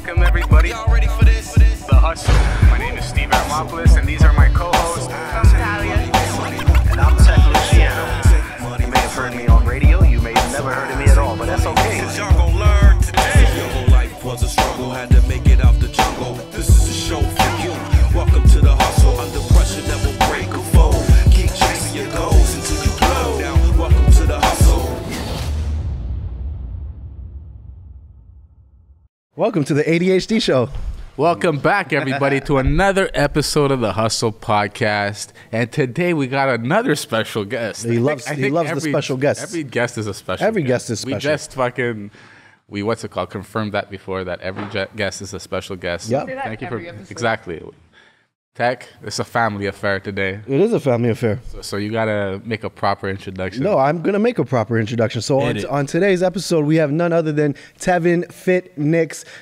Welcome everybody. Y'all ready for this? The Hustle. My name is Tevyn Nicholls, and these are my co-hosts. I'm Talia. And I'm Tech Luciano. You may have heard me on radio. You may have never heard of me at all, but that's okay. Y'all gon' learn today. Your whole life was a struggle, had to make it out the jungle. This is a show for you. Welcome to the hustle. Under pressure, never break a fold. Keep chasing your goals until you blow. Now, welcome to the hustle. Welcome to the ADHD show. Welcome back, everybody, to another episode of the Hustle Podcast. And today we got another special guest. He loves the special guests. Every guest is a special Every guest is special. We just what's it called? Confirmed that before, that every guest is a special guest. Yeah. Thank you for exactly. Tech, it's a family affair today. It is a family affair. So you got to make a proper introduction. No, I'm going to make a proper introduction. So on today's episode, we have none other than Tevyn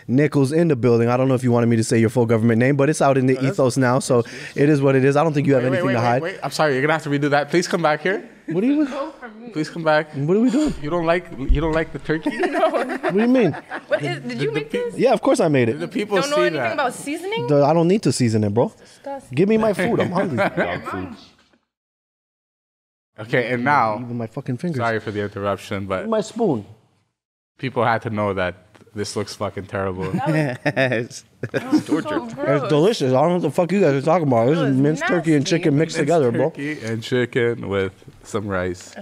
Nicholls in the building. I don't know if you wanted me to say your full government name, but it's out in the ethos now, so it is what it is. I don't think you have anything to hide. Wait. I'm sorry, you're going to have to redo that. Please come back here. What are you Please come back. What are we doing? You don't like the turkey? No. What do you mean? Did you make this? Yeah, of course I made it. The people Don't know see anything that. about seasoning? I don't need to season it, bro. Disgusting. Give me my food. I'm hungry. Dog food. Okay, and now, Even my fucking fingers. sorry for the interruption, but My spoon. people had to know that this looks fucking terrible. It's torture. It's delicious. I don't know what the fuck you guys are talking about. This That is was minced turkey and nasty. chicken mixed together, bro. Turkey and chicken with some rice.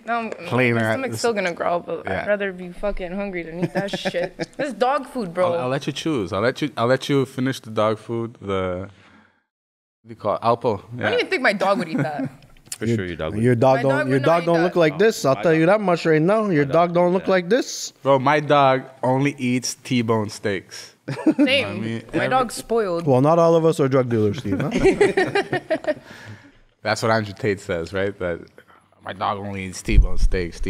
No, Plain my rat- stomach's still gonna growl, but Yeah. I'd rather be fucking hungry than eat that shit. This is dog food, bro. I'll let you choose. I'll let you finish the dog food. What do you call it? Alpo. I Yeah. don't even think my dog would eat that. For sure, your dog. Your dog My don't. dog Your would not dog eat don't that. look like this. I'll tell you that much right now. Your dog don't look like this. Bro, my dog only eats T-bone steaks. Same. mean, My dog's spoiled. Well, not all of us are drug dealers, Steve. Huh? That's what Andrew Tate says, right? That my dog only eats T-bone steaks,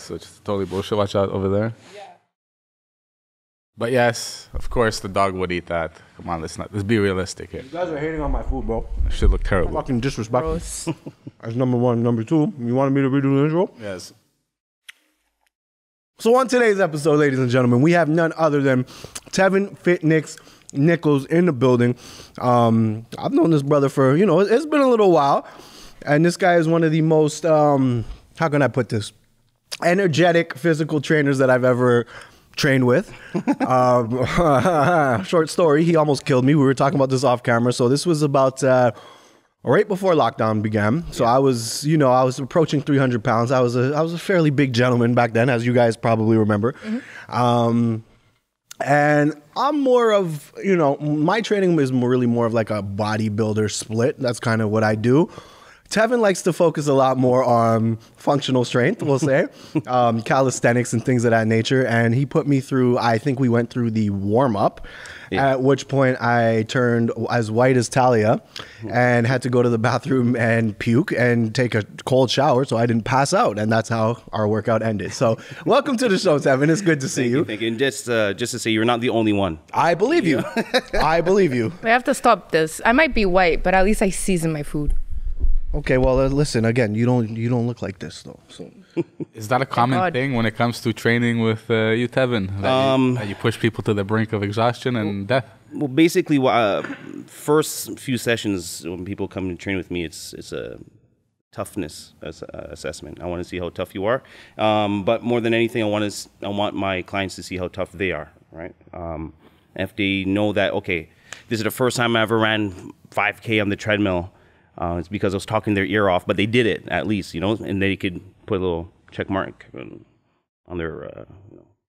so it's totally bullshit. Watch out over there. Yeah. But yes, of course, the dog would eat that. Come on, let's be realistic here. You guys are hating on my food, bro. It should look terrible. Fucking disrespectful. Gross. That's number one. Number two, you wanted me to redo the intro? Yes. So on today's episode, ladies and gentlemen, we have none other than Tevyn Nicholls in the building. I've known this brother for, it's been a little while. And this guy is one of the most, how can I put this? Energetic physical trainers that I've ever trained with. Short story, he almost killed me. We were talking about this off camera. So this was about right before lockdown began. So I was approaching 300 pounds. I was a fairly big gentleman back then, as you guys probably remember. And I'm more of, my training is really more of like a bodybuilder split. That's kind of what I do. Tevyn likes to focus a lot more on functional strength, we'll say, calisthenics and things of that nature. And he put me through, I think we went through the warm-up, at which point I turned as white as Talia and had to go to the bathroom and puke and take a cold shower so I didn't pass out. And that's how our workout ended. So welcome to the show, Tevyn. It's good to see you. Thank you. And just to say, you're not the only one. I believe you. I believe you. We have to stop this. I might be white, but at least I season my food. Okay, well, listen, again, you don't look like this, though. So. Is that a common God. thing when it comes to training with you, Tevyn? That you push people to the brink of exhaustion and death? Well, basically, first few sessions when people come and train with me, it's a toughness assessment. I want to see how tough you are, but more than anything, I want my clients to see how tough they are. Right? If they know that, okay, this is the first time I ever ran 5K on the treadmill. It's because I was talking their ear off, but they did it at least, and they could put a little check mark on their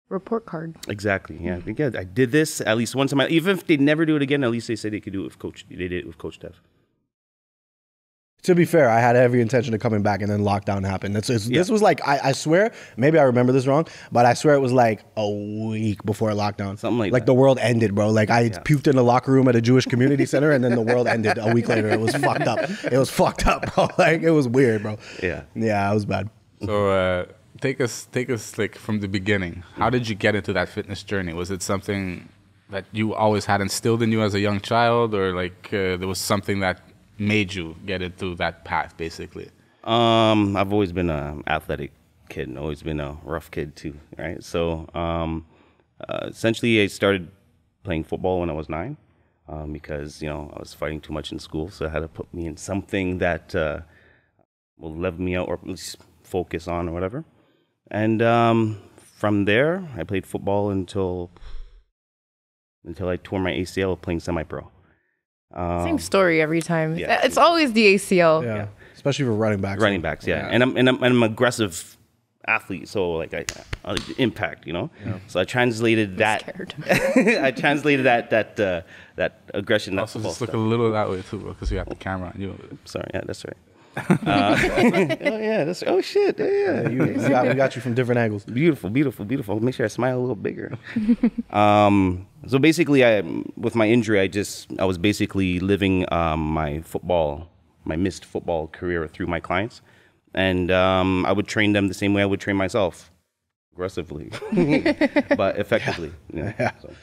Report card. Exactly. Yeah. I did this at least one time. Even if they never do it again, at least they say they could do it with Coach. They did it with Coach Tev. To be fair, I had every intention of coming back, and then lockdown happened. This was like, I swear, maybe I remember this wrong, but I swear it was like a week before lockdown. Something like that. The world ended, bro. Like I puked in the locker room at a Jewish community center, and then the world ended a week later. It was fucked up. It was fucked up, bro. Like it was weird, bro. Yeah. Yeah, it was bad. So take us like from the beginning. How did you get into that fitness journey? Was it something that you always had instilled in you as a young child, or like there was something that made you get into that path, basically? I've always been an athletic kid and always been a rough kid too, right? So essentially I started playing football when I was 9, because I was fighting too much in school, so I had to put me in something that will level me out or at least focus on or whatever. And from there, I played football until I tore my ACL playing semi-pro. Same story every time. Yeah. It's always the ACL. Yeah. Especially for running backs. Running backs, yeah. And I'm an aggressive athlete, so like I impact, So I translated that. I translated that aggression. Also, just look a little that way too, bro, because we have the camera on you. Sorry, yeah, that's right. Oh shit, yeah. We got you from different angles. Beautiful. Make sure I smile a little bigger. So basically, with my injury, I was basically living my missed football career through my clients, and I would train them the same way I would train myself, aggressively, but effectively. So.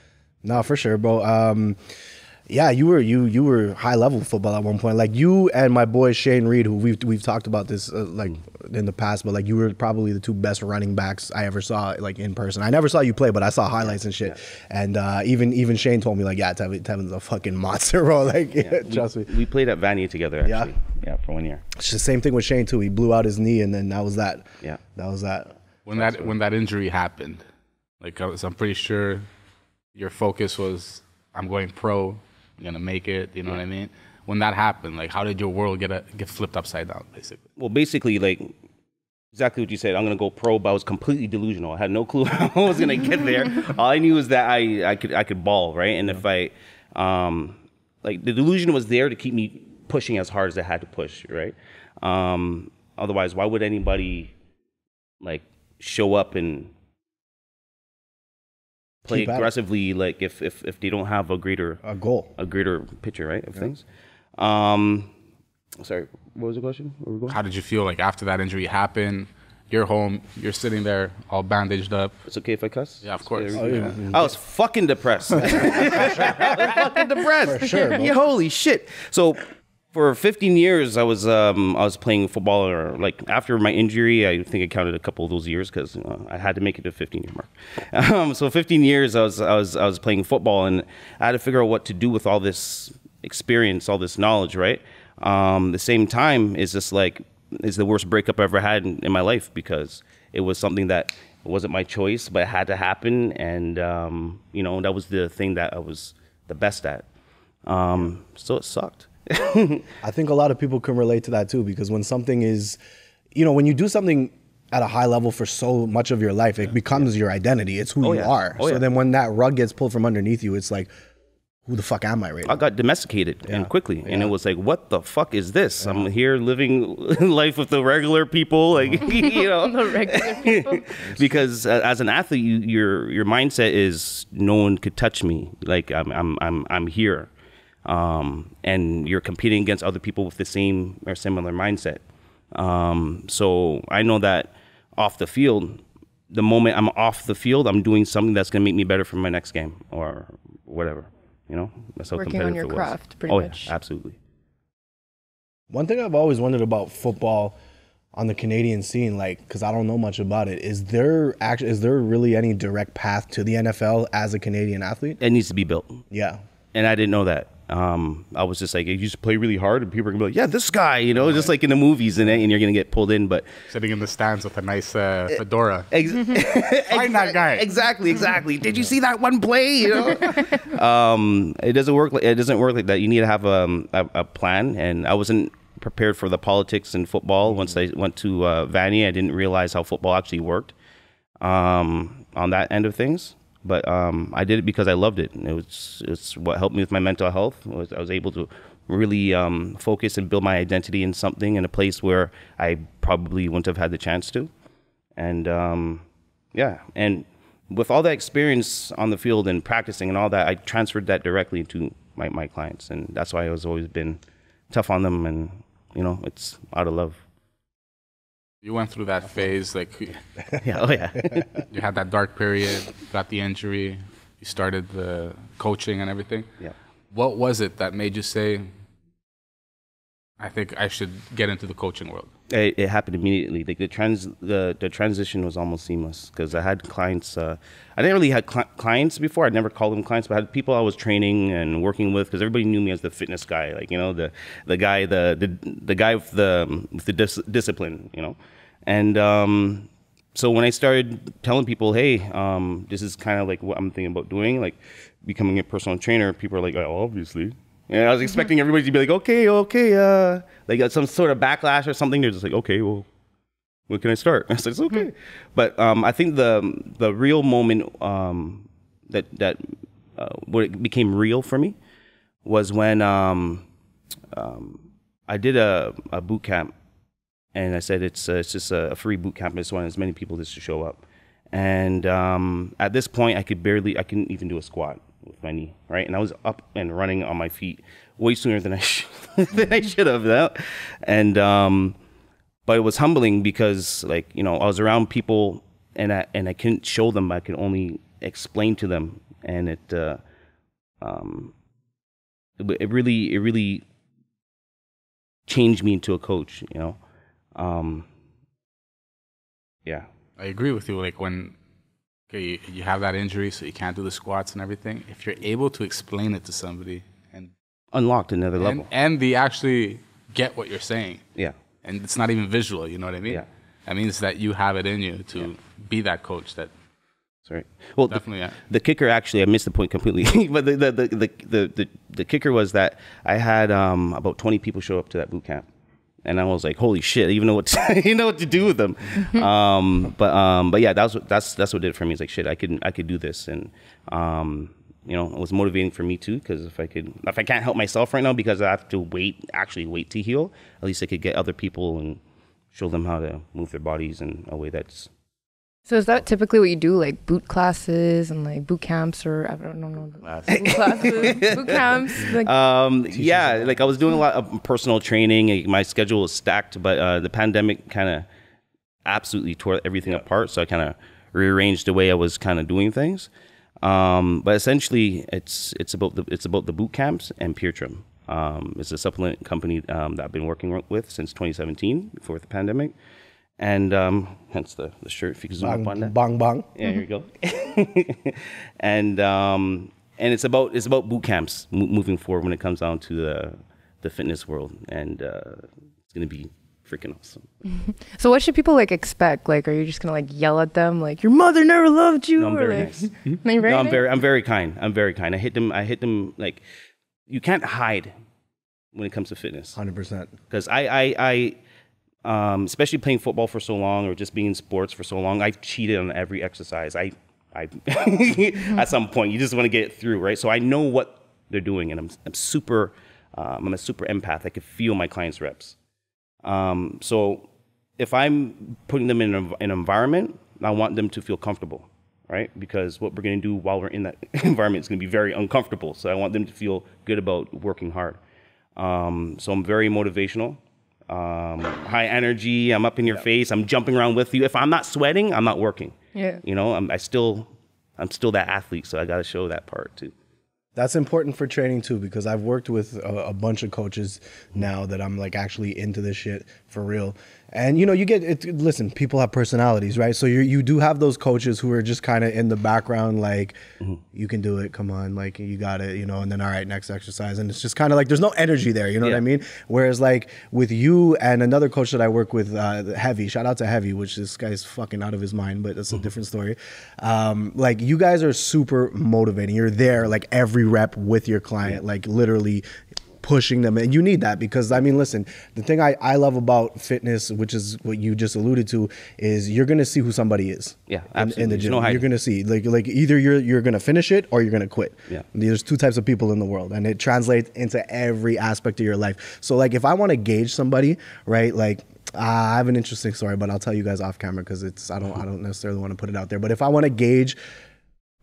No, for sure, bro. Yeah, you were high level football at one point. Like you and my boy Shane Reed, who we've talked about this like in the past, but like you were probably the 2 best running backs I ever saw like in person. I never saw you play, but I saw highlights and shit. Yeah. And even Shane told me like, yeah, Tevyn's a fucking monster, bro. Like, trust me. We played at Vanier together, actually. Yeah, for 1 year. It's the same thing with Shane too. He blew out his knee, and then that was that. Yeah, that was that. When that injury happened, like I'm pretty sure your focus was, I'm going pro. I'm gonna make it, you know what I mean? When that happened, like, how did your world get flipped upside down, basically? Well, basically, like, exactly what you said. I'm gonna go pro, but I was completely delusional. I had no clue how I was gonna get there. All I knew was that I could ball, right? And if I, like, the delusion was there to keep me pushing as hard as I had to push, right? Otherwise, why would anybody, like, show up and play aggressively, like if they don't have a greater picture, right, of things. Sorry, what was the question? Where we going? How did you feel like after that injury happened? You're home, you're sitting there all bandaged up. It's okay if I cuss? Yeah, of course. I was fucking depressed. I was fucking depressed. For sure, Yeah, holy shit. So for 15 years, I was playing football. Or like after my injury, I think I counted a couple of those years because I had to make it to 15-year mark. So 15 years, I was playing football, and I had to figure out what to do with all this experience, all this knowledge. Right. The same time is just like is the worst breakup I ever had in my life, because it was something that wasn't my choice, but it had to happen, and that was the thing that I was the best at. So it sucked. I think a lot of people can relate to that too, because when something is, when you do something at a high level for so much of your life, it becomes your identity. It's who you are. So then when that rug gets pulled from underneath you, it's like, who the fuck am I right now? I got domesticated and quickly. And it was like, what the fuck is this? I'm here living life with the regular people, like, The regular people. Because as an athlete, your mindset is no one could touch me. Like I'm here. And you're competing against other people with the same or similar mindset. So I know that off the field, the moment I'm off the field, I'm doing something that's going to make me better for my next game or whatever. That's how Working competitive on your it was. craft, pretty much. Yeah, absolutely. One thing I've always wondered about football on the Canadian scene, like, because I don't know much about it, is there really any direct path to the NFL as a Canadian athlete? It needs to be built. Yeah. And I didn't know that. I was just like, you just play really hard, and people are gonna be like, yeah, this guy, just like in the movies, and you're gonna get pulled in. But Sitting in the stands with a nice fedora. Find that guy. Exactly. Did you see that one play? It doesn't work. It doesn't work like that. You need to have a plan. And I wasn't prepared for the politics in football. Once I went to Vanier, I didn't realize how football actually worked on that end of things. But I did it because I loved it. It's what helped me with my mental health. I was able to really focus and build my identity in something, in a place where I probably wouldn't have had the chance to. And and with all that experience on the field and practicing and all that, I transferred that directly to my clients. And that's why I was always been tough on them, and it's out of love. You went through that phase, like, Yeah. you had that dark period, got the injury, you started the coaching and everything. Yeah. What was it that made you say, I think I should get into the coaching world? It happened immediately. Like the transition was almost seamless because I had clients. I didn't really have clients before. I'd never called them clients, but I had people I was training and working with because everybody knew me as the fitness guy. Like, you know, the guy with the discipline. You know, and so when I started telling people, hey, this is kind of like what I'm thinking about doing, like becoming a personal trainer, people are like, oh, obviously. And I was expecting everybody to be like, okay, like some sort of backlash or something. They're just like, okay, well, when can I start? I said, it's okay. But I think the real moment that where it became real for me was when I did a boot camp, and I said it's just a free boot camp. I just want as many people just to show up. And at this point, I couldn't even do a squat with my knee, right? And I was up and running on my feet way sooner than I should have. That, and but it was humbling because, like, you know, I was around people and I couldn't show them. I could only explain to them, and it really changed me into a coach. You know, yeah. I agree with you. Like when you have that injury, so you can't do the squats and everything. If you're able to explain it to somebody and unlocked another level, and they actually get what you're saying, yeah, and it's not even visual. You know what I mean? Yeah. That means that you have it in you to be that coach. That's right. Well, definitely. The kicker, actually, I missed the point completely. But the kicker was that I had about 20 people show up to that boot camp. And I was like, "Holy shit!" I even know what to do with them. But yeah, that's what did it for me. It's like, shit, I could do this, and you know, it was motivating for me too. Because if I can't help myself right now because I have to wait to heal, at least I could get other people and show them how to move their bodies in a way that's. So is that typically what you do, like boot classes and like boot camps, or I don't know, boot classes, boot camps? Like yeah, like I was doing a lot of personal training. My schedule was stacked, but the pandemic kind of absolutely tore everything apart. So I kind of rearranged the way I was kind of doing things. But essentially, it's about the boot camps and Pure Trim. It's a supplement company that I've been working with since 2017, before the pandemic. And hence the shirt, if you can zoom up on that. Bang bang. Yeah, here you go. And it's about boot camps moving forward when it comes down to the fitness world, and it's gonna be freaking awesome. So what should people like expect? Like, are you just gonna like yell at them like your mother never loved you? No, I'm or very like, nice. No, you're very No, nice? I'm very kind. I'm very kind. I hit them like you can't hide when it comes to fitness. 100%. Because I especially playing football for so long, or just being in sports for so long, I've cheated on every exercise. I at some point you just want to get it through, right? So I know what they're doing, and I'm a super empath. I can feel my clients' reps. So if I'm putting them in an environment, I want them to feel comfortable, right? Because what we're going to do while we're in that environment is going to be very uncomfortable. So I want them to feel good about working hard. So I'm very motivational. High energy, I'm up in your face, I'm jumping around with you. If I'm not sweating, I'm not working. Yeah. You know, I'm still that athlete, so I got to show that part too. That's important for training too, because I've worked with a bunch of coaches now that I'm like actually into this shit for real. And you know, you get it. Listen, people have personalities, right? So you do have those coaches who are just kind of in the background, like you can do it, come on, like you got it, you know. And then all right, next exercise, and it's just kind of like there's no energy there, you know what I mean? Whereas like with you and another coach that I work with, Heavy, shout out to Heavy, which this guy's fucking out of his mind, but that's a different story. Like you guys are super motivating. You're there like every rep with your client, like literally pushing them, and you need that because I mean, listen, the thing I love about fitness, which is what you just alluded to, is you're gonna see who somebody is. Yeah, in the gym, you're gonna see like either you're gonna finish it or you're gonna quit. Yeah, there's two types of people in the world, and it translates into every aspect of your life. So like, if I want to gauge somebody, right, like. I have an interesting story, but I'll tell you guys off camera because I don't necessarily want to put it out there. But if I want to gauge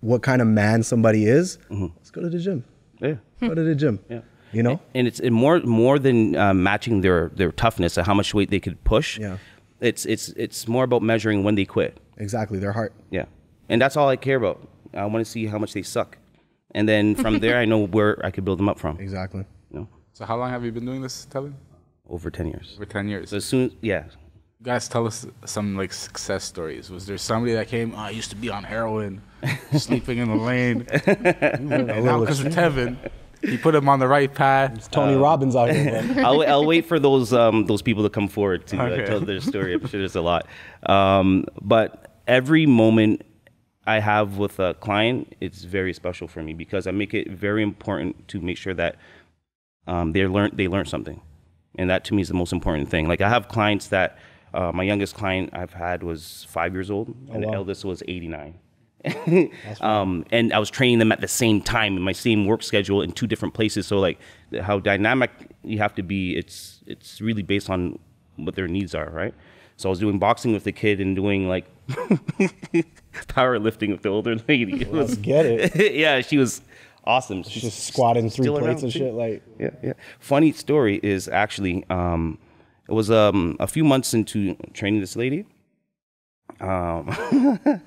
what kind of man somebody is, let's go to the gym. Yeah, go to the gym. Yeah. You know, and it's more than matching their toughness and how much weight they could push. Yeah, it's more about measuring when they quit. Exactly, their heart. Yeah, and that's all I care about. I want to see how much they suck, and then from there I know where I could build them up from. Exactly. You know? So how long have you been doing this, Tevyn? Over 10 years. For 10 years. So as soon, yeah. Guys, tell us some like success stories. Was there somebody that came? Oh, I used to be on heroin, sleeping in the lane. And now because of Tevyn, he put him on the right path. It's Tony Robbins out here, bro. I'll wait for those people to come forward to tell their story. I'm sure there's a lot. But every moment I have with a client, it's very special for me because I make it very important to make sure that they learn something, and that to me is the most important thing. Like I have clients that my youngest client I've had was 5 years old, and the eldest was 89. And I was training them at the same time in my same work schedule in 2 different places. So like how dynamic you have to be, it's really based on what their needs are, right? So I was doing boxing with the kid and doing like powerlifting with the older lady. Let's get it. Yeah, she was awesome. She's just squatting 3 plates and shit. Like, yeah. Funny story is actually, it was a few months into training this lady. I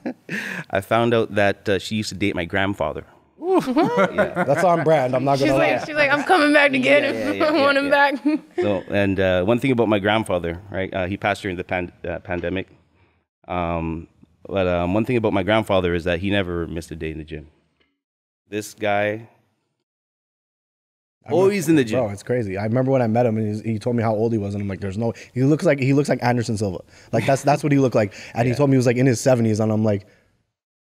found out that she used to date my grandfather. Yeah. that's on brand. I'm not gonna lie. She's like, I'm coming back to get him. I want him back. So, and one thing about my grandfather, right? He passed during the pandemic. But one thing about my grandfather is that he never missed a day in the gym. This guy, always in the gym. Bro, it's crazy. I remember when I met him and he told me how old he was, and I'm like, there's no. He looks like Anderson Silva. Like that's what he looked like. And he told me he was like in his 70s, and I'm like,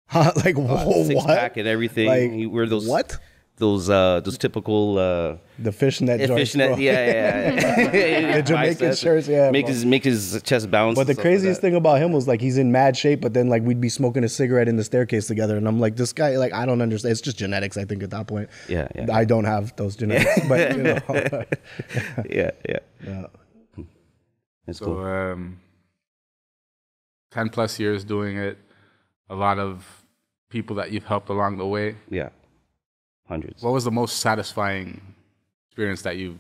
huh? Like whoa, Six what? pack and everything. Like, He wear those what? Those typical The fishnet joints. fishnet, bro. yeah. The Jamaican shirts, yeah. Make bro. his chest bounce. But the and stuff like craziest that. thing about him was like he's in mad shape, but then like we'd be smoking a cigarette in the staircase together, and I'm like, this guy, like I don't understand. It's just genetics, I think, at that point. Yeah. I don't have those genetics, but you know. Yeah. Yeah. It's So, cool. 10 plus years doing it, a lot of people that you've helped along the way. Yeah. Hundreds. What was the most satisfying experience that you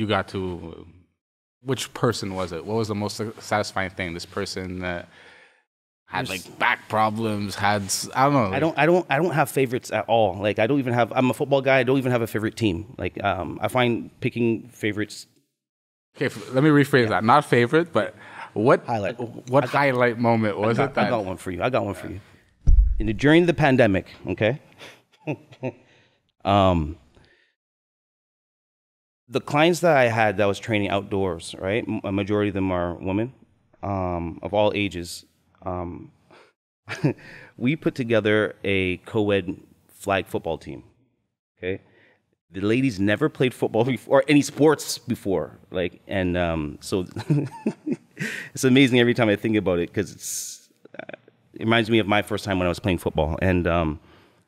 got to? Which person was it? What was the most satisfying thing? This person had like back problems. I don't know. I don't have favorites at all. Like I don't even have. I'm a football guy. I don't even have a favorite team. Like I find picking favorites. Okay, let me rephrase that. Not favorite, but what Highlight. What highlight moment was it? I got one for you. During the pandemic, okay. The clients that I had that was training outdoors, right? A majority of them are women, of all ages. We put together a co-ed flag football team. Okay, the ladies never played football before, or any sports before. Like, and so it's amazing every time I think about it because it reminds me of my first time when I was playing football. And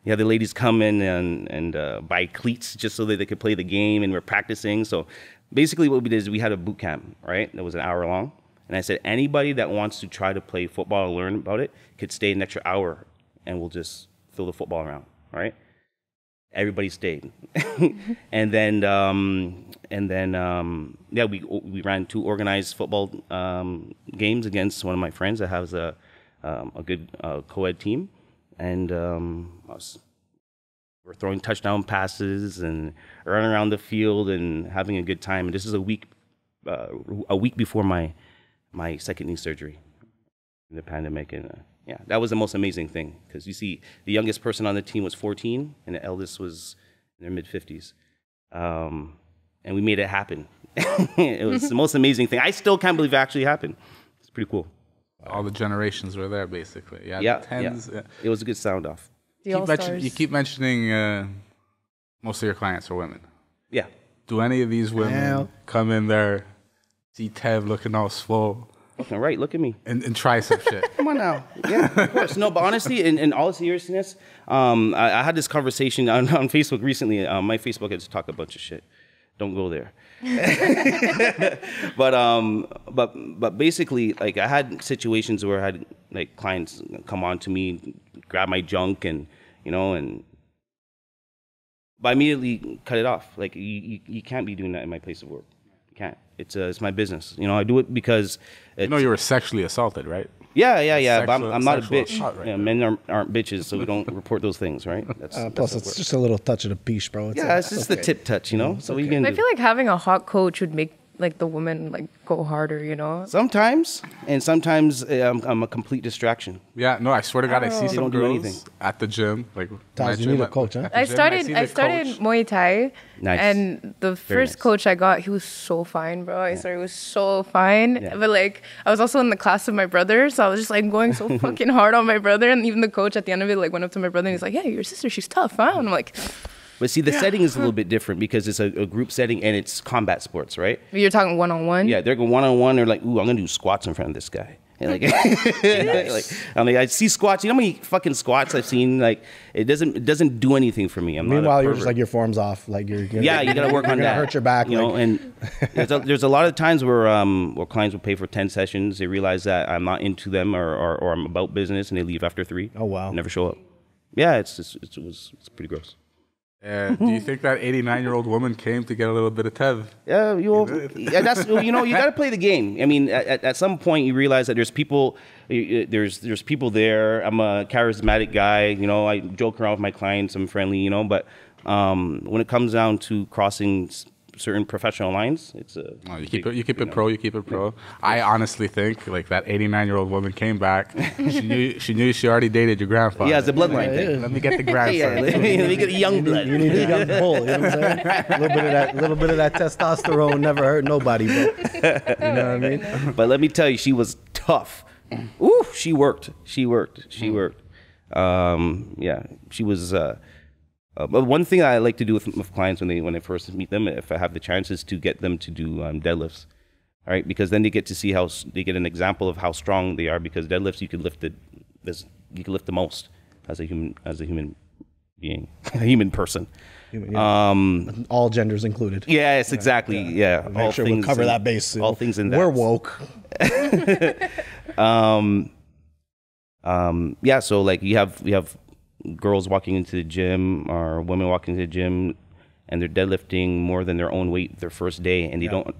yeah, the ladies come in and buy cleats just so that they could play the game, and we're practicing. So basically what we did is we had a boot camp, right? That was an hour long. And I said, anybody that wants to try to play football and learn about it could stay an extra hour, and we'll just throw the football around, right? Everybody stayed. and then yeah, we ran 2 organized football games against one of my friends that has a good co-ed team. And we're throwing touchdown passes and running around the field and having a good time. And this is a week before my second knee surgery in the pandemic. And yeah, that was the most amazing thing because you see, the youngest person on the team was 14, and the eldest was in their mid-50s. And we made it happen. It was the most amazing thing. I still can't believe it actually happened. It's pretty cool. All the generations were there, basically. Yeah. Tens. Yeah. It was a good sound off. You keep mentioning most of your clients are women. Yeah. Do any of these women come in there, see Tev looking all swole, Fucking right, look at me. and try some shit? Come on now. Yeah, of course. No, but honestly, in all seriousness, I had this conversation on Facebook recently. My Facebook has talked a bunch of shit. Don't go there. but basically, like I had situations where I had like clients come on to me, grab my junk, and but I immediately cut it off. Like you can't be doing that in my place of work. You can't. It's my business. I do it because You were sexually assaulted, right? Yeah. But I'm not a sexual bitch. assault, right? Yeah, men aren't bitches, so we don't report those things, right? That's Plus, how it it's works. just a little touch of the piece, bro. It's just the tip touch, so we can. I feel like having a hot coach would make like the women like go harder, you know? Sometimes, and sometimes I'm a complete distraction. Yeah, no, I swear to God, I see some don't do girls anything. at the gym. Like, Taz, you my need gym, a coach, huh? at the I gym, started see I the started coach. Muay Thai, Nice. and the Very first nice. coach I got, he was so fine, bro. I swear, he was so fine. Yeah. But like, I was also in the class of my brother, so I was just like going so fucking hard on my brother, and even the coach at the end of it like went up to my brother and he's like, "Yeah, your sister, she's tough, huh?" And I'm like, But see, the setting is a little bit different because it's a group setting and it's combat sports, right? "You're talking one-on-one." Yeah, they're going one-on-one. They're like, ooh, I'm going to do squats in front of this guy. And like, I see squats. You know how many fucking squats I've seen? Like, it doesn't do anything for me. I'm Meanwhile, not a you're just pervert. like your form's off. Like you're Yeah, you got to work on you're that. gonna hurt your back. you know. like- And there's a lot of times where clients will pay for 10 sessions. They realize that I'm not into them or I'm about business, and they leave after 3. Oh, wow. Never show up. Yeah, it's pretty gross. Do you think that 89-year-old woman came to get a little bit of Tev? Yeah, that's you got to play the game. I mean, at some point you realize that there's people there. I'm a charismatic guy. You know, I joke around with my clients. I'm friendly. You know, but when it comes down to crossing certain professional lines, it's a You keep it pro. You keep it pro. I honestly think like that 89-year-old woman came back. She knew she already dated your grandfather. yeah, it's a bloodline thing. Let me get the Yeah, grandson. let me get a young blood. You need a young bull. You know what I'm saying? A little bit of that testosterone never hurt nobody, bro. You know what I mean? But let me tell you, she was tough. Ooh, she worked. Yeah, she was. But one thing I like to do with clients when I first meet them, if I have the chance, is to get them to do deadlifts. All right, because then they get to see they get an example of how strong they are. Because deadlifts, you can lift the most as a human being, a human person. All genders included. Yes, exactly. Yeah, Make sure we cover that base. All things in that. We're woke. Yeah, so like we have girls walking into the gym or women walking into the gym and they're deadlifting more than their own weight their first day, and they don't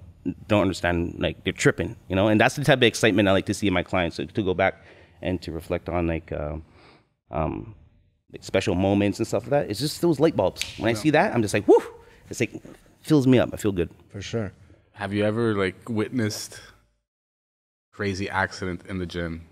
understand, like they're tripping, you know. And that's the type of excitement I like to see in my clients, to go back and to reflect on like special moments and stuff like that. It's just those light bulbs. When I see that, I'm just like, whoo! It's like fills me up. I feel good. For sure. Have you ever like witnessed crazy accident in the gym?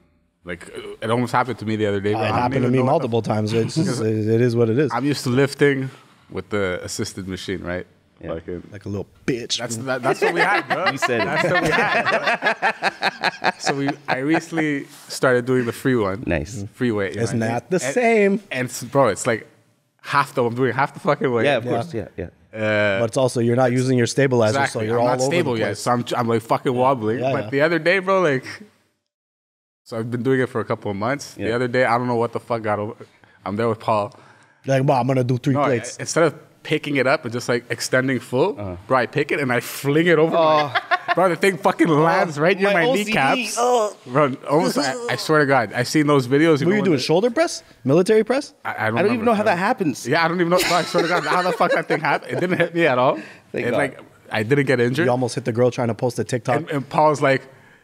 Like it almost happened to me the other day. It happened to me multiple times. It's just, it is what it is. I'm used to lifting with the assisted machine, right? Yeah. Like a little bitch. That's what we had, bro. You said it. That's what we had, bro. So I recently started doing the free one. Nice. Free weight. you It's know what I not mean? the same. And bro, it's like I'm doing half the fucking weight. Yeah, of course. Yeah. But it's also, you're not using your stabilizer, Exactly. so you're I'm all not over stable the yet, place. so I'm like fucking wobbling. Yeah, But yeah. the other day, bro, like, so I've been doing it for a couple of months. Yeah. The other day, I don't know what the fuck got over. I'm there with Paul. Like, well, I'm going to do 3 No, plates. instead of picking it up and just like extending full, bro, I pick it and I fling it over. Bro, the thing fucking lands right near my OCD. kneecaps. Bro, almost. I swear to God, I've seen those videos. What are you doing, shoulder press? Military press? I I don't even know how that happens. Yeah, I don't even know. Bro, I swear to God, how the fuck that thing happened? It didn't hit me at all. Thank It, God. like, I didn't get injured. You almost hit the girl trying to post a TikTok. And Paul's like,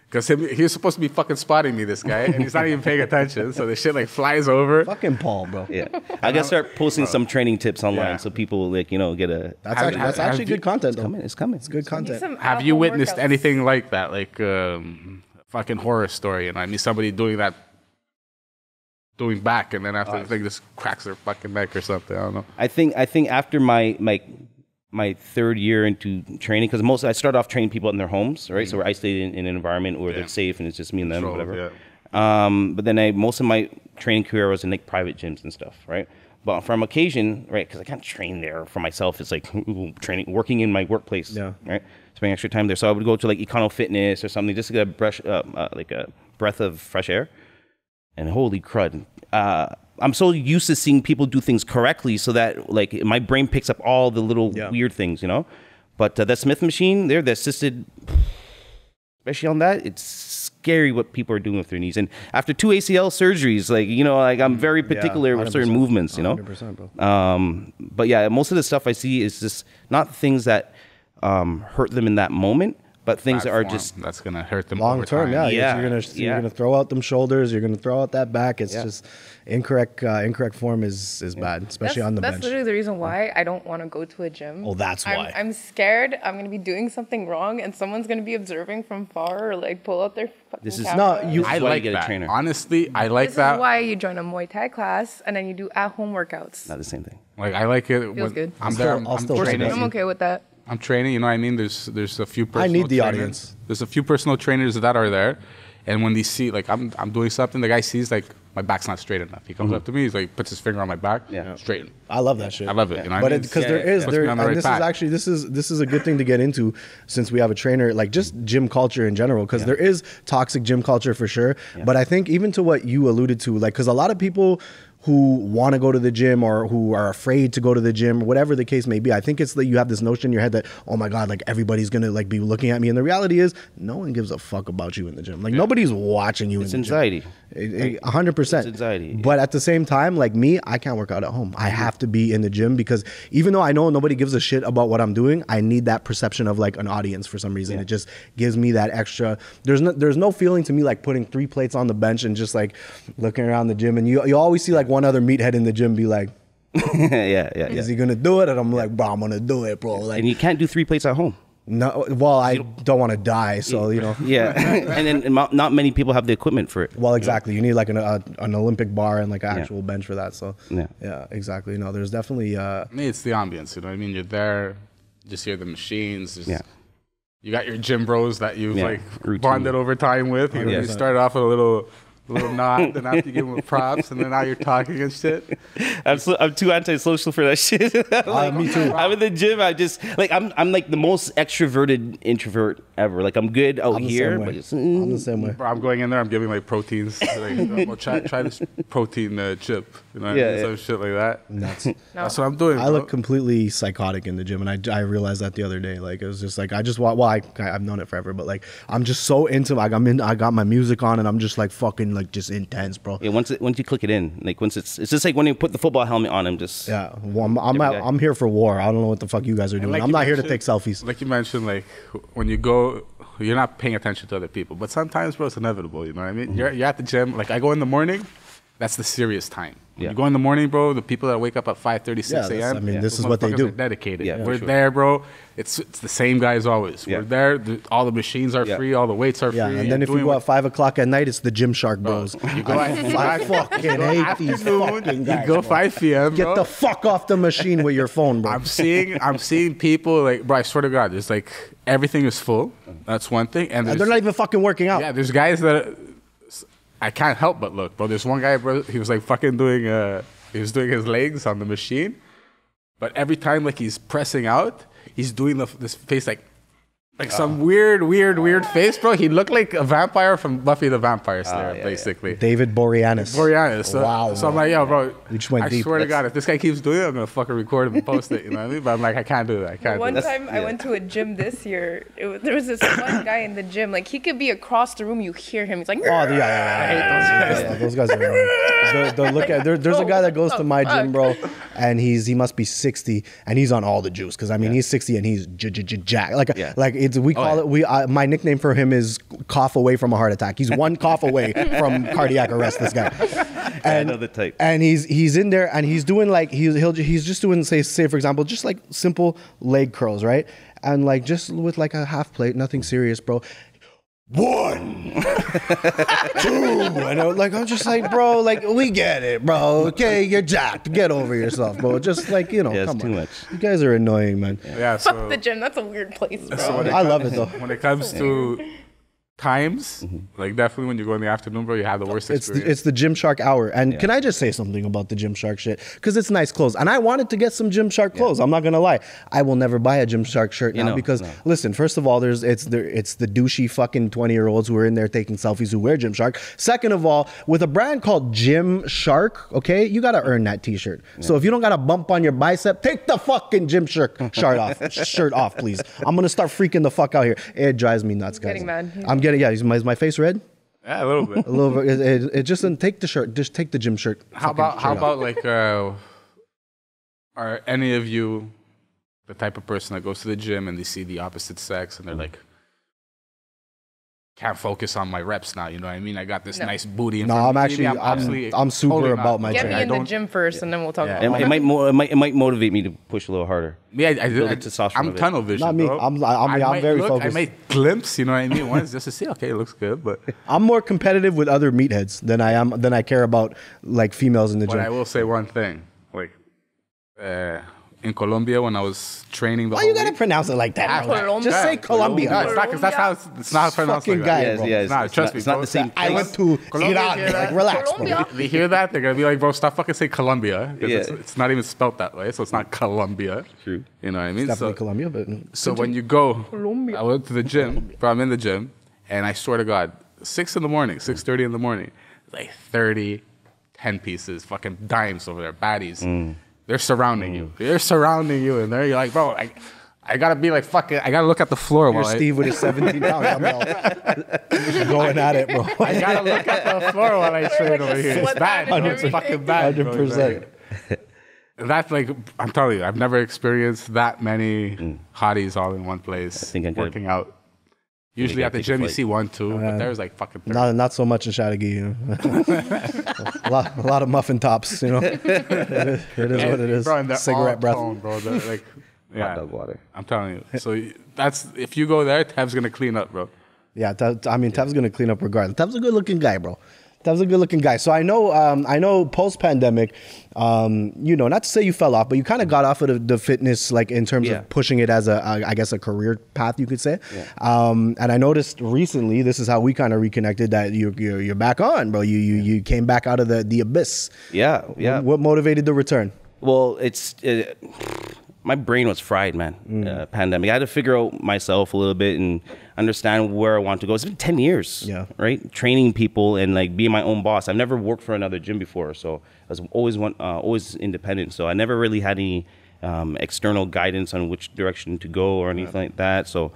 because he was supposed to be fucking spotting me, this guy, and he's not even paying attention. So the shit like flies over. Fucking Paul, bro. Yeah, I gotta start posting some training tips online Yeah. so people like get a. That's actually good content, though. It's coming. It's good content. Have you witnessed anything like that, like fucking horror story? And I mean, somebody doing back, and then after the thing just cracks their fucking neck or something. I don't know. I think after my third year into training, because I start off training people in their homes, right? So we're isolated in an environment where they're safe and it's just me and them, Controlled, whatever. yeah. But then most of my training career was in like private gyms and stuff, right? But from occasion, right, because I can't train there for myself. It's like working in my workplace, Yeah. right? Spending extra time there. So I would go to like Econo Fitness or something just to get a breath of fresh air. And holy crud. I'm so used to seeing people do things correctly so that like my brain picks up all the little weird things, you know? But that Smith machine there, the assisted, especially on that, it's scary what people are doing with their knees. And after 2 ACL surgeries, like I'm very particular with certain 100%. movements, you know? 100%, bro. But yeah, most of the stuff I see is just not things that hurt them in that moment, But things bad are form, just that's gonna hurt them Long over term, time. yeah. Yeah, You're gonna throw out them shoulders. You're gonna throw out that back. It's Yeah. just incorrect form is bad, especially on the That's bench. literally the reason why I don't want to go to a gym. Oh, that's why. I'm scared I'm going to be doing something wrong and someone's going to be observing from far or like pull out their fucking This is- camera. No, you- I why you like get a that. trainer. Honestly, I like This that. is why you join a Muay Thai class and then you do at-home workouts. not the same thing. Like I like it. Feels when good. I'm there. I'll I'm still training. support I'm okay with that. I'm training. You know what I mean? There's a few. Personal need the trainers. audience. There's a few personal trainers that are there, and when they see like I'm doing something, the guy sees like my back's not straight enough. He comes up to me. He's like puts his finger on my back. Yeah. Straighten. I love that shit. I love it. You know what I But mean? because Yeah, there is puts me on the and right this path. is actually this is a good thing to get into since we have a trainer, like just gym culture in general, because there is toxic gym culture for sure. But I think even to what you alluded to, like because a lot of people who want to go to the gym or who are afraid to go to the gym, whatever the case may be, I think it's that you have this notion in your head that, oh my God, like everybody's gonna like be looking at me. And the reality is no one gives a fuck about you in the gym. Like nobody's watching you It's in the anxiety. gym. 100%. It's anxiety. But at the same time, like me, I can't work out at home. I have to be in the gym because even though I know nobody gives a shit about what I'm doing, I need that perception of like an audience for some reason. It just gives me that extra. There's no feeling to me like putting 3 plates on the bench and just like looking around the gym. And you always see like one other meathead in the gym be like, yeah. is he gonna do it? And I'm like, bro, I'm gonna do it, bro. Like, And you can't do 3 plates at home. no, well, I don't want to die, so you know. Yeah, and then not many people have the equipment for it. Well, exactly. You need like an Olympic bar and like an actual bench for that. So Yeah. exactly. No, there's definitely I mean, it's the ambience. You know what I mean? You're there, just hear the machines. Just, Yeah. You got your gym bros that you've Yeah, like routine. bonded over time with. You know, you start off with a little nod, then after you give them props, and then now you're talking and shit. I'm too antisocial for that shit. me too. I'm in the gym. I just like I'm like the most extroverted introvert ever. Like I'm good out I'm the here, same but way. it's, I'm the same way. Bro, I'm going in there. I'm giving like proteins. Like, well, try this protein chip. You know, what I Yeah, mean? yeah. Some shit like that. Nuts. That's what I'm doing. I bro. look completely psychotic in the gym, and I realized that the other day. Like it was just like I just want. Well, I've known it forever, but like I'm just so into. Like I got my music on, and I'm just like fucking like just intense, bro. yeah. Once you click it in, like once it's just like when you put the football helmet on. I'm just Yeah, well, guy. I'm here for war. I don't know what the fuck you guys are doing. Like I'm you not here to mentioned- take selfies. Like you mentioned, like when you go, you're not paying attention to other people. But sometimes, bro, it's inevitable. You know what I mean? Mm-hmm. You're at the gym. Like I go in the morning. That's the serious time. When Yeah. you go in the morning, bro, the people that wake up at 5:30, 6 Yeah, that's- a.m. I mean, this those is what they motherfuckers do. are dedicated. Yeah, for We're sure. there, bro. It's the same guys always. Yeah. We're there. All the machines are Yeah. free. All the weights are Yeah, free. and then if you doing go what- at 5 o'clock at night, it's the Gymshark bros. you go at I fucking hate these fucking guys. You go bro. 5 p.m. Get bro. the fuck off the machine with your phone, bro. I'm seeing people like, bro. I swear to God, it's like everything is full. That's one thing, and And there's, they're not even fucking working out. yeah, there's guys that I can't help but look, bro. There's one guy, bro. He was like fucking doing he was doing his legs on the machine, but every time like he's pressing out, he's doing this face like some weird face, bro. He looked like a vampire from Buffy the Vampire Slayer, basically. David Boreanaz. Boreanaz. So, Wow, So I'm like, yo, bro. We just went I deep. swear to God, if this guy keeps doing it, I'm gonna fucking record him and post it. You know what I mean? But I'm like, I can't do that. I can't. One do that. time I went to a gym this year. There was this one guy in the gym. Like he could be across the room. You hear him. He's like, Oh, yeah. Those guys are annoying. There's a guy that goes to my gym, bro, and he must be 60, and he's on all the juice. Because I mean, he's 60 and he's jack. Like it's we call it. My nickname for him is cough away from a heart attack. He's one cough away from cardiac arrest. This guy. And, I know the type. And he's in there and he's doing like he's just doing say for example just like simple leg curls, right? And like just with like a half plate, nothing serious, bro. 1, 2, and I'm just like, bro, like we get it, bro. Okay, you're jacked. Get over yourself, bro. Just like Yeah, it's come too on. much. You guys are annoying, man. Yeah. So fuck the gym. That's a weird place, bro. I love it though. when it comes to times, like definitely when you go in the afternoon, bro, you have the worst It's experience. the Gymshark hour. And can I just say something about the Gymshark shit? Because it's nice clothes. And I wanted to get some Gymshark clothes. I'm not going to lie. I will never buy a Gymshark shirt now because, listen, first of all, it's the douchey fucking 20-year-olds who are in there taking selfies who wear Gymshark. Second of all, with a brand called Gymshark, okay, you got to earn that t-shirt. So if you don't got a bump on your bicep, take the fucking Gymshark shirt off, please. I'm going to start freaking the fuck out here. It drives me nuts, guys. Getting mad. I'm getting, is my face red? Yeah, a little bit. A little bit. It just doesn't take the shirt. Just take the gym shirt. How about like are any of you the type of person that goes to the gym and they see the opposite sex and they're like, can't focus on my reps now. You know what I mean? I got this nice booty. In No, front I'm of me. actually, I'm absolutely super totally about not. my Get training. me in the gym first, and then we'll talk about It might motivate me to push a little harder. Me, I Build the testosterone I'm of it. tunnel vision. Not me. Bro. I'm might very look, focused. I might glimpse, you know what I mean, once just to see. Okay, it looks good, but I'm more competitive with other meatheads than I care about like females in the but I gym. will say one thing. Like in Colombia, when I was training the Why whole you gotta week, pronounce it like that? bro? Colombia. Just say Colombia. No, it's not because that's how it's not pronounced Fucking like guy, that. bro. Yeah, It's not. Trust me, it's not bro. the same I place. went to Colombia, Iran. yeah, Like, relax, bro. Colombia. They hear that, they're gonna be like, bro, stop fucking saying Colombia. 'Cause Yeah. it's not even spelled that way, so it's not Colombia. True. You know what I mean? Definitely So, Colombia, but so when you go, Colombia. I went to the gym, bro, I'm in the gym, and I swear to God, 6 in the morning, 6:30 in the morning, like 30, 10 pieces, fucking dimes over there, baddies. They're surrounding you. They're surrounding you, and you're like, bro, I gotta be like, fucking, I gotta look at the floor here's while Steve with his 17 pound dumbbell. going at it, bro. I gotta look at the floor while I train over here. It's sweat bad, and bro. It's everything. fucking bad. bro. 100%. That's like, I'm telling you, I've never experienced that many hotties all in one place think I could- working out. Usually I at the take a gym you flight. see 1, 2, but there's like fucking 30. Not so much in Chateauguay, you know. a lot of muffin tops, you know. It is what it is. Bro, and they're Cigarette all breath. toned, bro. They're like, yeah, dog water. I'm telling you. So that's, if you go there, Tev's gonna clean up, bro. Yeah, I mean, Tev's gonna clean up regardless. Tev's a good looking guy, bro. Tev's a good looking guy. So I know post pandemic, you know, not to say you fell off, but you kind of got off of the fitness, like in terms Yeah. of pushing it as I guess a career path, you could say. And I noticed recently, this is how we kind of reconnected, that you're back on, bro. You came back out of the abyss. Yeah. What motivated the return? Well, my brain was fried, man. Pandemic. I had to figure out myself a little bit and understand where I want to go. It's been 10 years, Yeah. right? Training people and like being my own boss. I've never worked for another gym before, so I was always independent. So I never really had any external guidance on which direction to go or anything like that. So,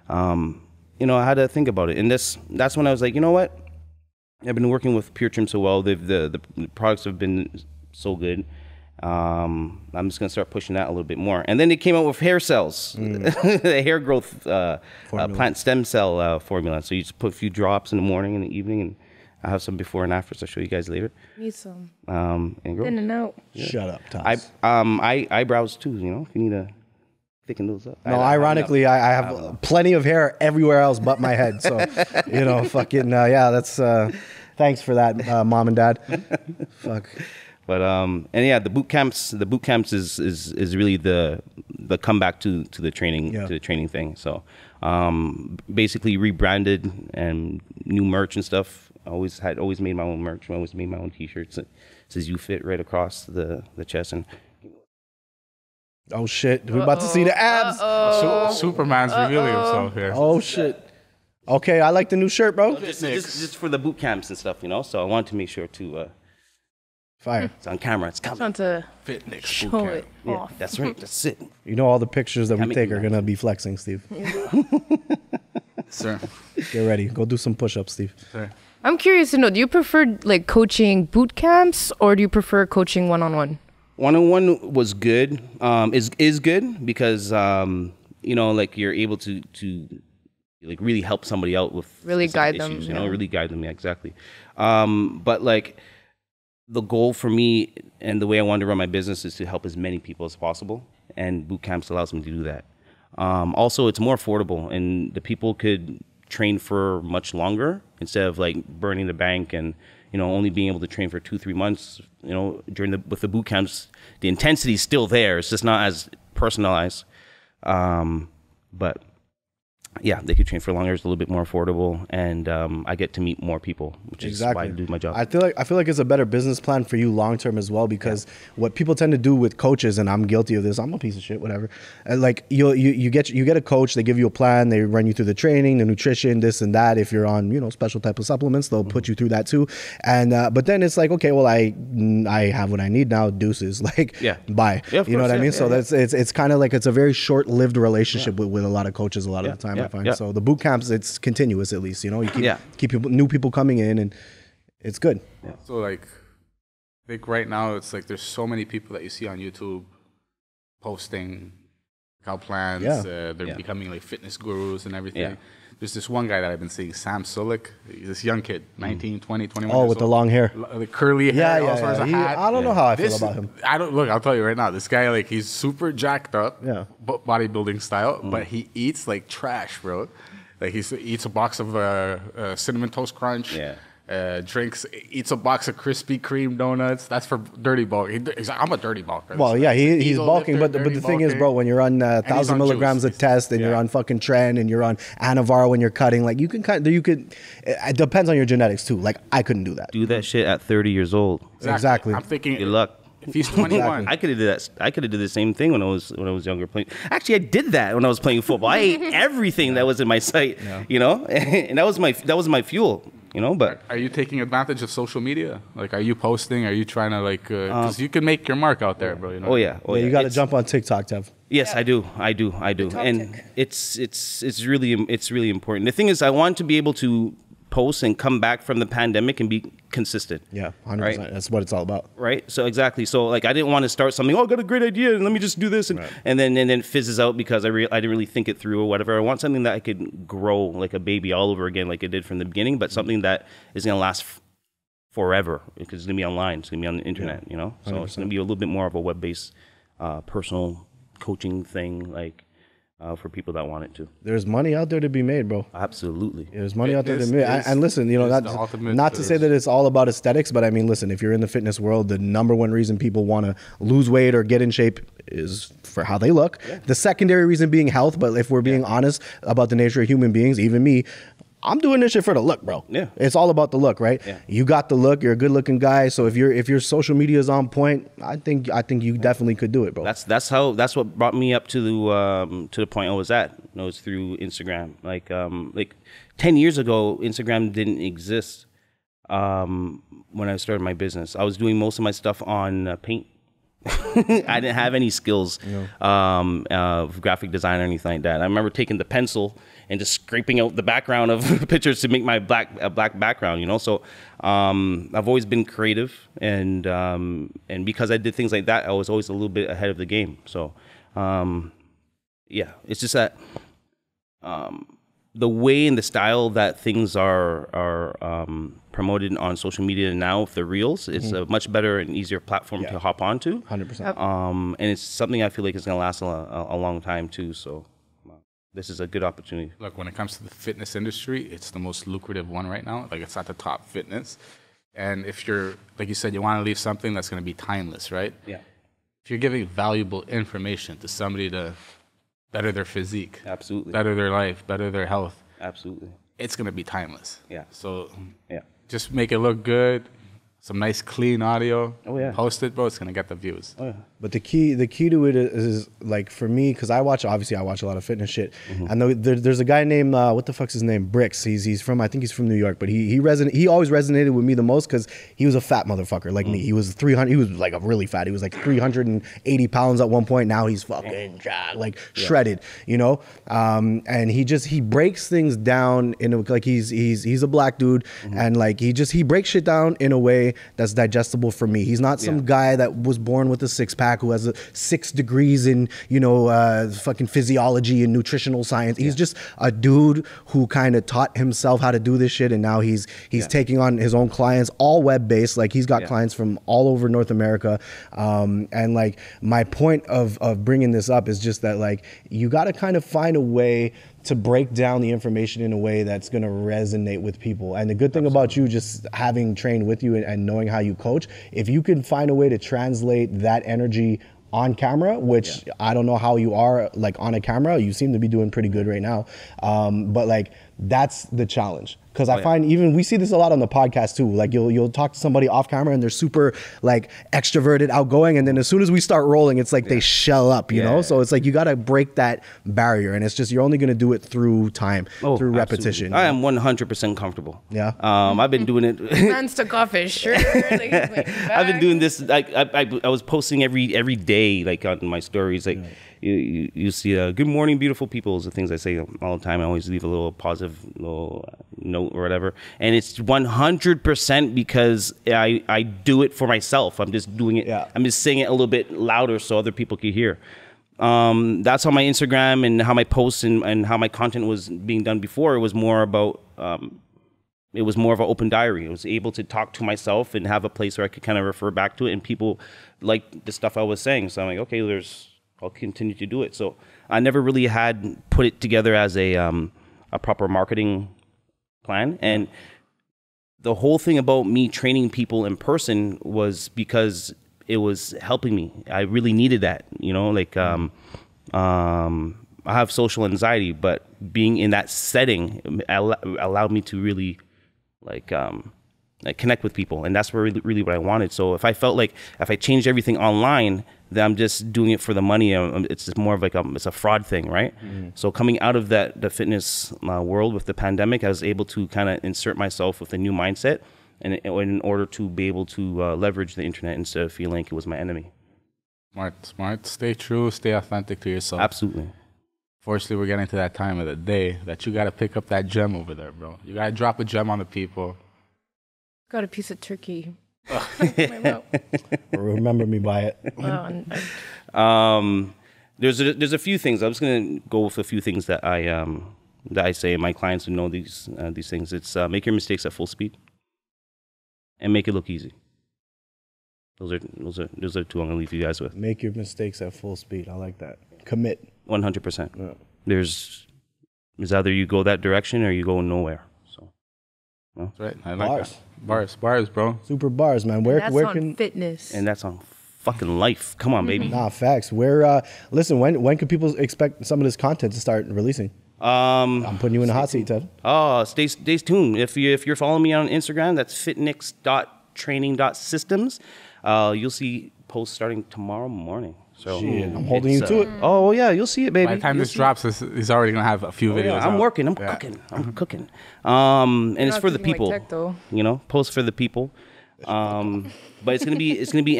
you know, I had to think about it. And that's when I was like, you know what? I've been working with Pure Trim so well. The products have been so good. I'm just gonna start pushing that a little bit more. And then they came out with hair cells, the hair growth plant stem cell formula. So you just put a few drops in the morning and the evening, and I have some before and after. So I'll show you guys later. Need some And grow. in and out. Shut up, Tops. Eyebrows too. You know, if you need to thicken those up. No, ironically, I have plenty of hair everywhere else but my head. So, you know, fucking, yeah, that's, thanks for that, mom and dad. Fuck. But and yeah, the boot camps is really the comeback to the training Yeah. to the training thing. So basically rebranded and new merch and stuff. Always made my own merch. I always made my own T-shirts. It says "You Fit" right across the chest. And Oh, shit. We're about to see the abs. Superman's revealing himself here. Oh, shit. Okay, I like the new shirt, bro. just for the boot camps and stuff, you know. So I wanted to make sure to Fire. it's on camera. It's coming. Trying to Fitness show boot it camp. Yeah, off. that's right. That's it. You know all the pictures that we Can't make take me are mad. going to be flexing, Steve. Sir. Get ready. Go do some push-ups, Steve. Sir. I'm curious to know, do you prefer like coaching boot camps or do you prefer coaching one-on-one? One-on-one was good. Is good because you know, like you're able to like really help somebody out with Really specific guide them, issues, you know, yeah. really guide them. Yeah, exactly. But like the goal for me and the way I want to run my business is to help as many people as possible, and boot camps allows me to do that. Also, it's more affordable, and the people could train for much longer instead of like burning the bank and, you know, only being able to train for 2-3 months. You know, with the boot camps, the intensity is still there. It's just not as personalized. But yeah, they could train for longer. It's a little bit more affordable, and I get to meet more people, which is why I do my job. I feel like it's a better business plan for you long term as well, because what people tend to do with coaches, and I'm guilty of this. I'm a piece of shit, whatever. Like you get a coach, they give you a plan, they run you through the training, the nutrition, this and that. If you're on, you know, special type of supplements, they'll put you through that too. And but then it's like, okay, well, I have what I need now. Deuces, like, bye. Yeah, of you know course, what I yeah, mean? yeah, So yeah. it's kind of like it's a very short lived relationship with a lot of coaches a lot of the time. I find so the boot camps, it's continuous at least. You know, you keep new people coming in, and it's good. So like, I think right now it's like there's so many people that you see on YouTube posting workout plans. Yeah. They're becoming like fitness gurus and everything. Yeah. There's this one guy that I've been seeing, Sam Sulik. He's this young kid, 19, 20, 21 Oh, years with the old. long hair. The curly hair, all sorts of hat. I don't know how I feel This- about him. I don't look. I'll tell you right now. This guy, like, he's super jacked up, Yeah. bodybuilding style, but he eats like trash, bro. Like he eats a box of cinnamon toast crunch. Yeah. Eats a box of Krispy Kreme donuts. That's for dirty bulk. He's like, I'm a dirty bulker. Well, yeah, he's Ego bulking, lifter, but the dirty thing is, bro, bulking. when you're on he's 1,000 on milligrams juice. of test and you're on fucking Tren and you're on Anavar when you're cutting, like you could. It depends on your genetics too. Like I couldn't do that. Do that shit at 30 years old. Exactly. I'm thinking. Good luck. If he's 21, I could have did that. I could have did the same thing when I was younger playing. Actually, I did that when I was playing football. I ate everything that was in my sight, you know, and that was my fuel, you know. But are you taking advantage of social media? Like, are you posting? Are you trying to like? Because you can make your mark out there, bro. You know. oh yeah, Yeah, you got to It's- jump on TikTok, Tev. Yes, I do, and tick. it's really important. The thing is, I want to be able to post and come back from the pandemic and be consistent. Yeah, 100%. Right. That's what it's all about. Right. So exactly. So like I didn't want to start something. Oh, I got a great idea, and let me just do this, and then it fizzes out because I didn't really think it through or whatever. I want something that I could grow like a baby all over again, like it did from the beginning, but something that is gonna last forever because it's gonna be online. It's gonna be on the internet. You know. So it's gonna be a little bit more of a web-based, personal coaching thing, like. For people that want it to. There's money out there to be made, bro. Absolutely. There's money out there to be Fitness made. is- And listen, you know, is the ultimate- not to say that it's all about aesthetics, but I mean, listen, if you're in the fitness world, the number one reason people want to lose weight or get in shape is for how they look. The secondary reason being health, but if we're being honest about the nature of human beings, even me, I'm doing this shit for the look, bro. Yeah. It's all about the look, right? Yeah. You got the look, you're a good looking guy. So if your social media is on point, I think you definitely could do it, bro. That's what brought me up to the point I was at. It was through Instagram. Like 10 years ago, Instagram didn't exist. When I started my business, I was doing most of my stuff on Paint. I didn't have any skills of graphic design or anything like that. I remember taking the pencil and just scraping out the background of pictures to make my black background, you know. So I've always been creative, and because I did things like that, I was always a little bit ahead of the game. So yeah, it's just that the way and the style that things are promoted on social media now, with the reels, it's a much better and easier platform to hop onto. 100%. And it's something I feel like is going to last a long time too. So this is a good opportunity. Look, when it comes to the fitness industry, it's the most lucrative one right now. Like, it's at the top, fitness. And if you're, like you said, you want to leave something that's going to be timeless, right? Yeah, If you're giving valuable information to somebody to better their physique, absolutely, better their life, better their health, absolutely. it's going to be timeless. Yeah. So Yeah. just make it look good. Some nice clean audio. Oh, yeah. Post it, bro. It's gonna get the views. Oh yeah. But the key to it is like for me, because I watch a lot of fitness shit. I know there's a guy named what the fuck's his name, Bricks. He's from, I think he's from New York, but he always resonated with me the most because he was a fat motherfucker like me. He was 300. He was like a really fat. He was like 380 pounds at one point. Now he's fucking jacked, like shredded, you know. And he breaks things down in a, like he's a black dude, and like he breaks shit down in a way that's digestible for me. He's not some guy that was born with a six pack who has 6 degrees in, you know, fucking physiology and nutritional science. He's just a dude who kind of taught himself how to do this shit, and now he's taking on his own clients, all web based. Like he's got clients from all over North America. And like my point of bringing this up is just that like you got to kind of find a way to break down the information in a way that's going to resonate with people. And the good thing about you just having trained with you and knowing how you coach, if you can find a way to translate that energy on camera, which I don't know how you are like on a camera, you seem to be doing pretty good right now. But like that's the challenge. Because I find even we see this a lot on the podcast too. Like you'll talk to somebody off camera and they're super like extroverted, outgoing, and then as soon as we start rolling, it's like they shell up, you know. So it's like you got to break that barrier, and it's just you're only going to do it through time, through repetition. I am 100% comfortable. Yeah. I've been doing it. Man's took off his shirt. Like, he's like, I've been doing this. I was posting every day, like on my stories, like. You see, good morning, beautiful people is the things I say all the time. I always leave a little positive little note or whatever. And it's 100% because I do it for myself. I'm just doing it. Yeah. I'm just saying it a little bit louder so other people can hear. that's how my Instagram and how my posts and how my content was being done before. It was more about, it was more of an open diary. I was able to talk to myself and have a place where I could kind of refer back to it, and people liked the stuff I was saying. So I'm like, okay, I'll continue to do it. So I never really had put it together as a proper marketing plan. And the whole thing about me training people in person was because it was helping me. I really needed that, you know, like, I have social anxiety, but being in that setting allowed me to really like connect with people. And that's really what I wanted. So if I felt like if I changed everything online, then I'm just doing it for the money. It's just more of like it's a fraud thing, right? So coming out of the fitness world with the pandemic, I was able to kind of insert myself with a new mindset, and in order to be able to leverage the internet instead of feeling like it was my enemy. Smart. Stay true. Stay authentic to yourself. Absolutely. Fortunately, we're getting to that time of the day that you got to pick up that gem over there, bro. You got to drop a gem on the people. Got a piece of turkey. Remember me by it. There's a few things. I'm just gonna go with a few things that I say, and my clients who know these things. It's make your mistakes at full speed, and make it look easy. Those are two I'm gonna leave you guys with. Make your mistakes at full speed. I like that. Commit. 100%. Yeah. There's either you go that direction or you go nowhere. So that's right. I like Bars. that. Bars, bro. Super bars, man. Where on can fitness? and that's on fucking life. Come on, baby. Nah, facts. Where listen, when can people expect some of this content to start releasing? I'm putting you in the hot seat, Ted. Oh, stay tuned. If you're following me on Instagram, that's fitnix.training.systems. You'll see posts starting tomorrow morning. So I'm holding you to it. Oh yeah, you'll see it, baby. By the time this drops, he's already gonna have a few videos. I'm out. working. I'm cooking. And it's for the people. Like tech, you know, post for the people. But it's gonna be it's gonna be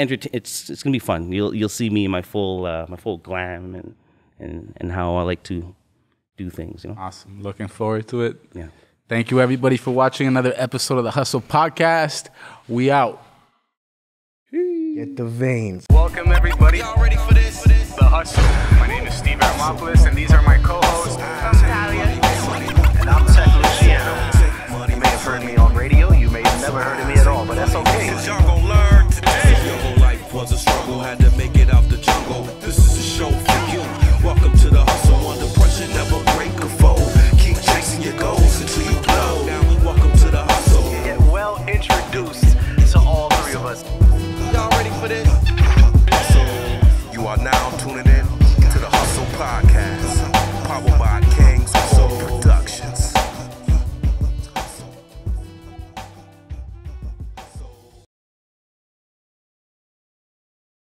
fun. You'll see me in my full glam and how I like to do things. You know. Awesome. Looking forward to it. Yeah. Thank you, everybody, for watching another episode of the Hustle Podcast. We out. Get the veins. Welcome everybody. Y'all ready for this? The Hustle. My name is Tevyn Nicholls,